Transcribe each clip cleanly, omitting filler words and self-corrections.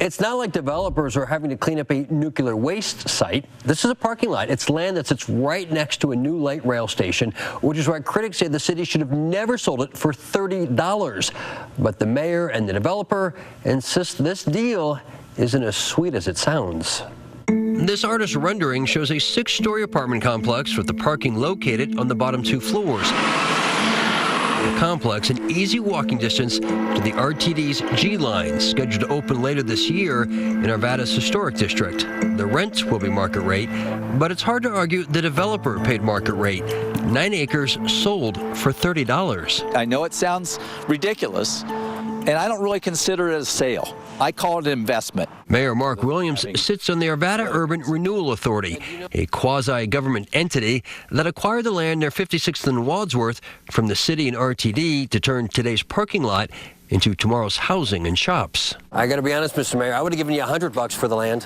It's not like developers are having to clean up a nuclear waste site. This is a parking lot. It's land that sits right next to a new light rail station, which is why critics say the city should have never sold it for $30. But the mayor and the developer insist this deal isn't as sweet as it sounds. This artist's rendering shows a 6-story apartment complex with the parking located on the bottom 2 floors. The complex an easy walking distance to the RTD's G line, scheduled to open later this year in Arvada's historic district. The rent will be market rate, but it's hard to argue the developer paid market rate. 9 acres sold for $30. I know it sounds ridiculous, and I don't really consider it a sale. I call it an investment. Mayor Mark Williams sits on the Arvada Urban Renewal Authority, a quasi-government entity that acquired the land near 56th and Wadsworth from the city and RTD to turn today's parking lot into tomorrow's housing and shops. I got to be honest, Mr. Mayor, I would have given you $100 for the land.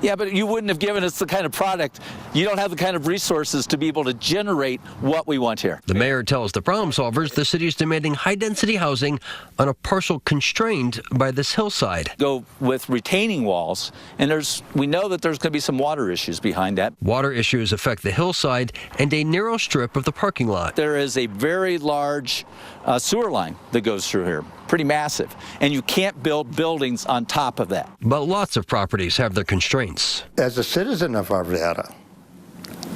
Yeah, but you wouldn't have given us the kind of product. You don't have the kind of resources to be able to generate what we want here. The mayor tells the problem solvers the city is demanding high-density housing on a parcel constrained by this hillside. Go with retaining walls, and we know that there's going to be some water issues behind that. Water issues affect the hillside and a narrow strip of the parking lot. There is a very large sewer line that goes through here, pretty massive, and you can't build buildings on top of that. But lots of properties have their constraints. As a citizen of Arvada,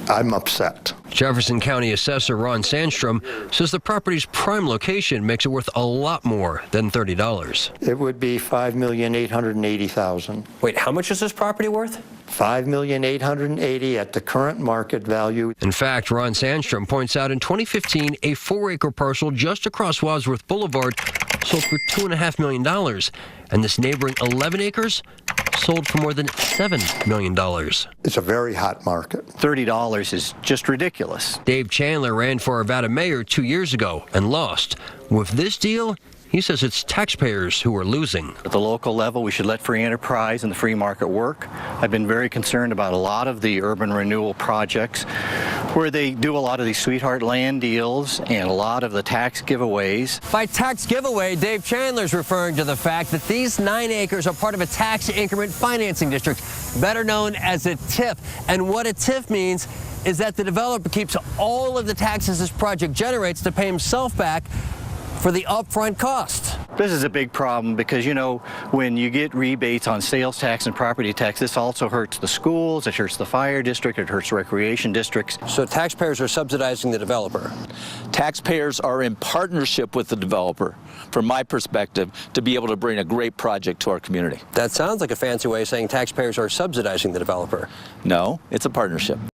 I'm upset. Jefferson County Assessor Ron Sandstrom says the property's prime location makes it worth a lot more than $30. It would be $5,880,000. Wait, how much is this property worth? $5,880,000 at the current market value. In fact, Ron Sandstrom points out in 2015, a 4-acre parcel just across Wadsworth Boulevard sold for $2.5 million, and this neighboring 11 acres sold for more than $7 million. It's a very hot market. $30 is just ridiculous. Dave Chandler ran for Arvada mayor 2 years ago and lost. With this deal, he says it's taxpayers who are losing. At the local level, we should let free enterprise and the free market work. I've been very concerned about a lot of the urban renewal projects where they do a lot of these sweetheart land deals and a lot of the tax giveaways. By tax giveaway, Dave Chandler's referring to the fact that these 9 acres are part of a tax increment financing district, better known as a TIF. And what a TIF means is that the developer keeps all of the taxes this project generates to pay himself back for the upfront cost. This is a big problem because, you know, when you get rebates on sales tax and property tax, this also hurts the schools, it hurts the fire district, it hurts recreation districts. So taxpayers are subsidizing the developer. Taxpayers are in partnership with the developer, from my perspective, to be able to bring a great project to our community. That sounds like a fancy way of saying taxpayers are subsidizing the developer. No, it's a partnership.